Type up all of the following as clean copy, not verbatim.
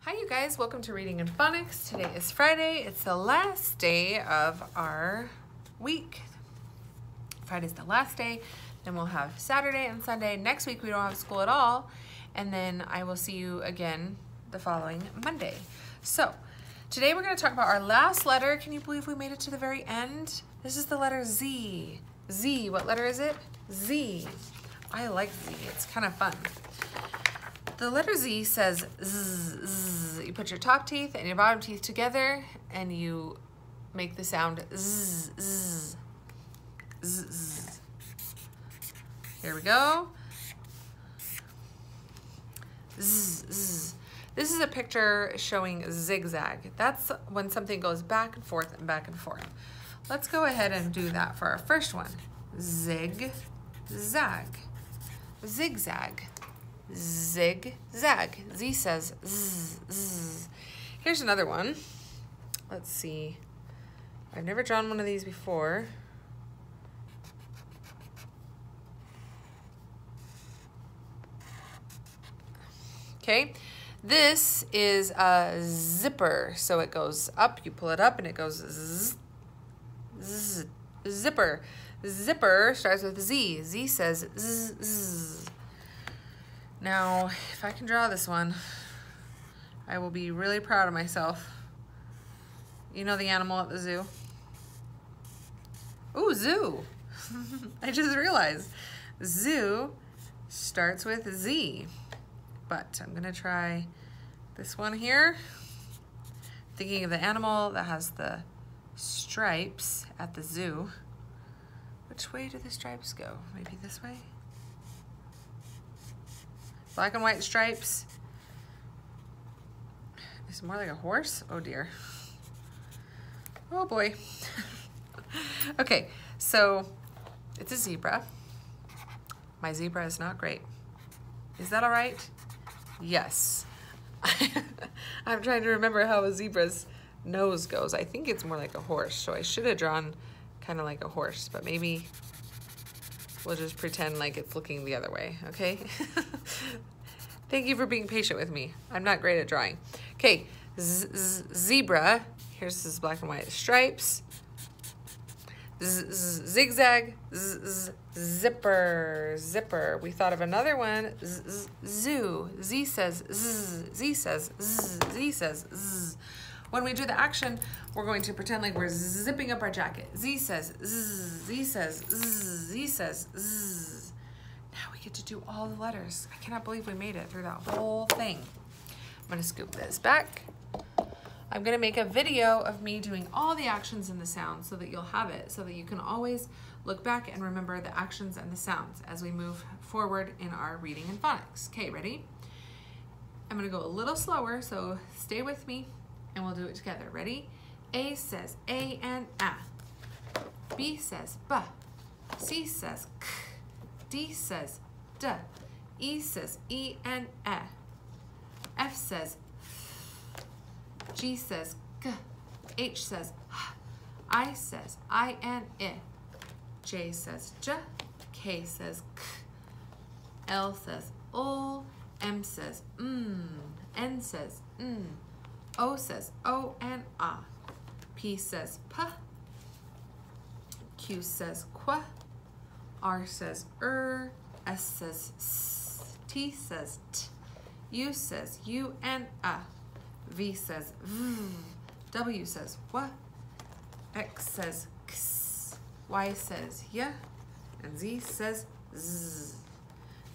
Hi you guys, welcome to Reading and Phonics. Today is Friday. It's the last day of our week. Friday's the last day, then we'll have Saturday and Sunday. Next week we don't have school at all, and then I will see you again the following Monday. So today we're going to talk about our last letter. Can you believe we made it to the very end? This is the letter Z. Z, what letter is it? Z. I like Z, it's kind of fun. The letter Z says zzz, zzz. You put your top teeth and your bottom teeth together and you make the sound zzz, zzz, zzz, zzz. Here we go. Zzz, zzz. This is a picture showing zigzag. That's when something goes back and forth and back and forth. Let's go ahead and do that for our first one. Zig, zag, zigzag. Zig-zag. Z says zzz, zzz. Here's another one. Let's see. I've never drawn one of these before. Okay. This is a zipper. So it goes up, you pull it up, and it goes zzz, zzz. Zipper. Zipper starts with Z. Z says zzz, zzz. Now, if I can draw this one, I will be really proud of myself. You know the animal at the zoo? Ooh, zoo. I just realized. Zoo starts with Z. But I'm gonna try this one here. Thinking of the animal that has the stripes at the zoo. Which way do the stripes go? Maybe this way? Black and white stripes. Is it more like a horse? Oh dear. Oh boy. Okay, so it's a zebra. My zebra is not great. Is that all right? Yes. I'm trying to remember how a zebra's nose goes. I think it's more like a horse, so I should have drawn kind of like a horse, but maybe we'll just pretend like it's looking the other way, okay? Thank you for being patient with me. I'm not great at drawing. Okay, zebra. Here's this black and white stripes. Zigzag, zipper, zipper. We thought of another one, zoo. Z says zzz, Z says zzz, Z says zzz. When we do the action, we're going to pretend like we're zipping up our jacket. Z says zzz, Z says zzz, Z says zzz. Now we get to do all the letters. I cannot believe we made it through that whole thing. I'm gonna scoop this back. I'm gonna make a video of me doing all the actions and the sounds so that you'll have it, so that you can always look back and remember the actions and the sounds as we move forward in our reading and phonics. Okay, ready? I'm gonna go a little slower, so stay with me and we'll do it together. Ready? A says A and A. B says B. C says K. D says D. E says E and E. F says F. G says G. H says H. I says I and I. J says J. K says K. L says O. M says N says O says O and A. P says P. Q says Qu. R says S says S. T says T. U says U and A. V says V. W says W. X says X. Y says Y. And Z says Z.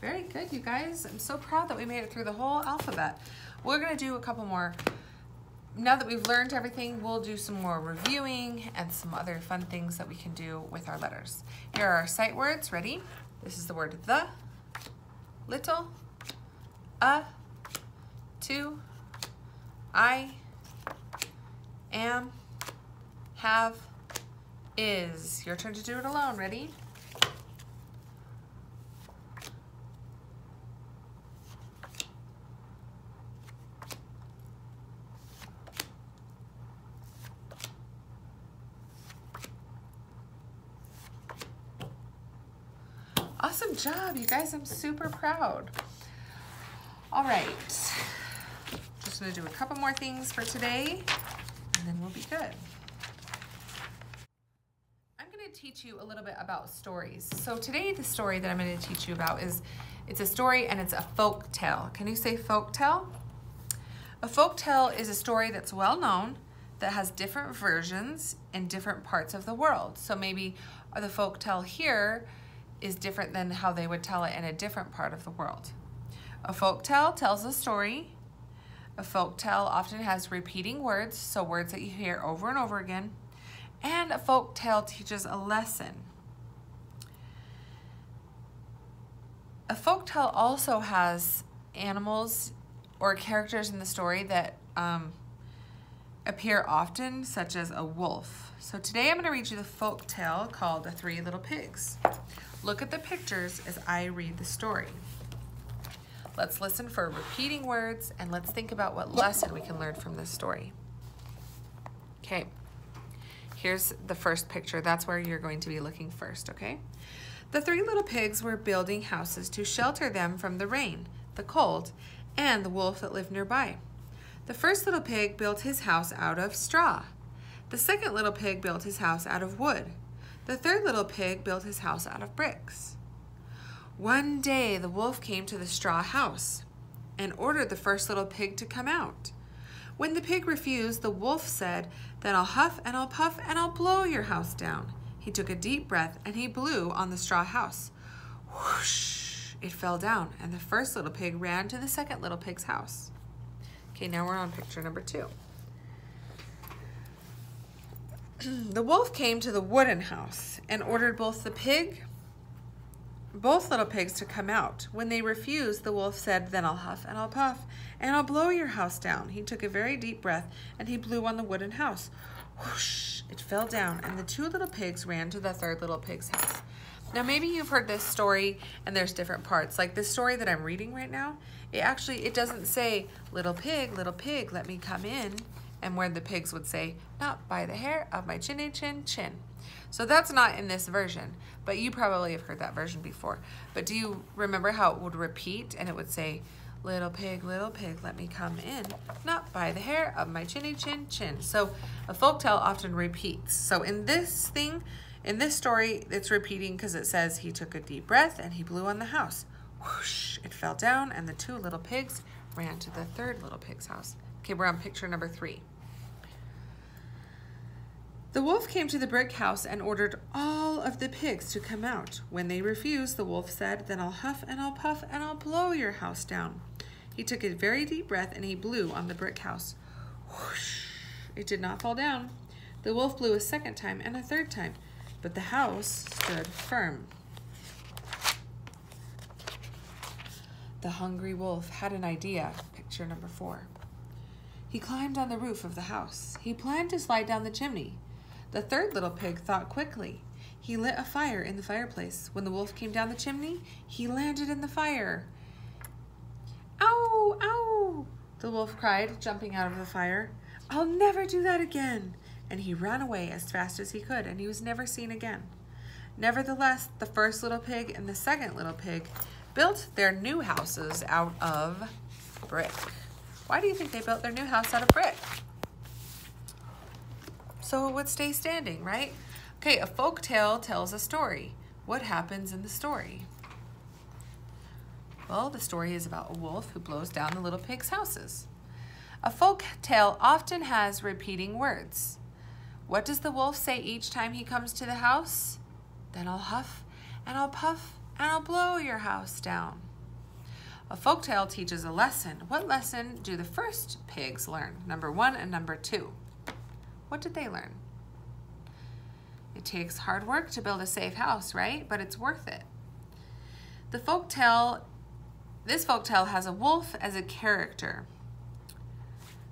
Very good, you guys. I'm so proud that we made it through the whole alphabet. We're gonna do a couple more. Now that we've learned everything, we'll do some more reviewing and some other fun things that we can do with our letters. Here are our sight words. Ready? This is the word the, little, to, I, am, have, is. Your turn to do it alone. Ready? Awesome job, you guys. I'm super proud. All right. Just gonna do a couple more things for today, and then we'll be good. I'm gonna teach you a little bit about stories. So today, the story that I'm gonna teach you about it's a story and it's a folk tale. Can you say folk tale? A folk tale is a story that's well known, that has different versions in different parts of the world. So maybe the folk tale here is different than how they would tell it in a different part of the world. A folk tale tells a story. A folk tale often has repeating words, so words that you hear over and over again. And a folk tale teaches a lesson. A folk tale also has animals or characters in the story that appear often, such as a wolf. So today I'm going to read you the folk tale called The Three Little Pigs. Look at the pictures as I read the story. Let's listen for repeating words and let's think about what lesson we can learn from this story. Okay, here's the first picture. That's where you're going to be looking first, okay? The three little pigs were building houses to shelter them from the rain, the cold, and the wolf that lived nearby. The first little pig built his house out of straw. The second little pig built his house out of wood. The third little pig built his house out of bricks. One day the wolf came to the straw house and ordered the first little pig to come out. When the pig refused, the wolf said, "Then I'll huff and I'll puff and I'll blow your house down." He took a deep breath and he blew on the straw house. Whoosh! It fell down and the first little pig ran to the second little pig's house. Okay, now we're on picture number 2. The wolf came to the wooden house and ordered both little pigs to come out. When they refused, the wolf said, "Then I'll huff and I'll puff and I'll blow your house down." He took a very deep breath and he blew on the wooden house. Whoosh! It fell down and the two little pigs ran to the third little pig's house. Now maybe you've heard this story and there's different parts. Like this story that I'm reading right now, it doesn't say, little pig, let me come in." And where the pigs would say, "Not by the hair of my chinny chin chin." So that's not in this version, but you probably have heard that version before. But do you remember how it would repeat and it would say, little pig, let me come in, not by the hair of my chinny chin chin." So a folktale often repeats. So in this story, it's repeating because it says he took a deep breath and he blew on the house. Whoosh, it fell down and the two little pigs ran to the third little pig's house. Okay, we're on picture number 3. The wolf came to the brick house and ordered all of the pigs to come out. When they refused, the wolf said, "Then I'll huff and I'll puff and I'll blow your house down." He took a very deep breath and he blew on the brick house. Whoosh! It did not fall down. The wolf blew a second time and a third time, but the house stood firm. The hungry wolf had an idea. Picture number 4. He climbed on the roof of the house. He planned to slide down the chimney. The third little pig thought quickly. He lit a fire in the fireplace. When the wolf came down the chimney, he landed in the fire. "Ow, ow!" the wolf cried, jumping out of the fire. "I'll never do that again." And he ran away as fast as he could, and he was never seen again. Nevertheless, the first little pig and the second little pig built their new houses out of brick. Why do you think they built their new house out of brick? So it would stay standing, right? Okay, a folk tale tells a story. What happens in the story? Well, the story is about a wolf who blows down the little pig's houses. A folk tale often has repeating words. What does the wolf say each time he comes to the house? "Then I'll huff and I'll puff and I'll blow your house down." A folk tale teaches a lesson. What lesson do the first pigs learn? Number 1 and number 2. What did they learn? It takes hard work to build a safe house, right? But it's worth it. This folk tale has a wolf as a character.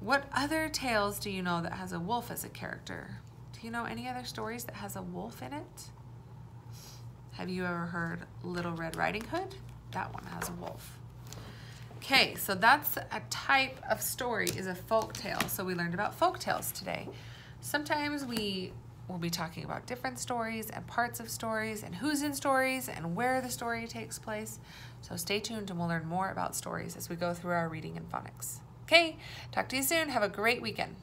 What other tales do you know that has a wolf as a character? Do you know any other stories that has a wolf in it? Have you ever heard Little Red Riding Hood? That one has a wolf. Okay, so that's a type of story, is a folk tale. So we learned about folk tales today. Sometimes we will be talking about different stories and parts of stories and who's in stories and where the story takes place. So stay tuned and we'll learn more about stories as we go through our reading and phonics. Okay, talk to you soon. Have a great weekend.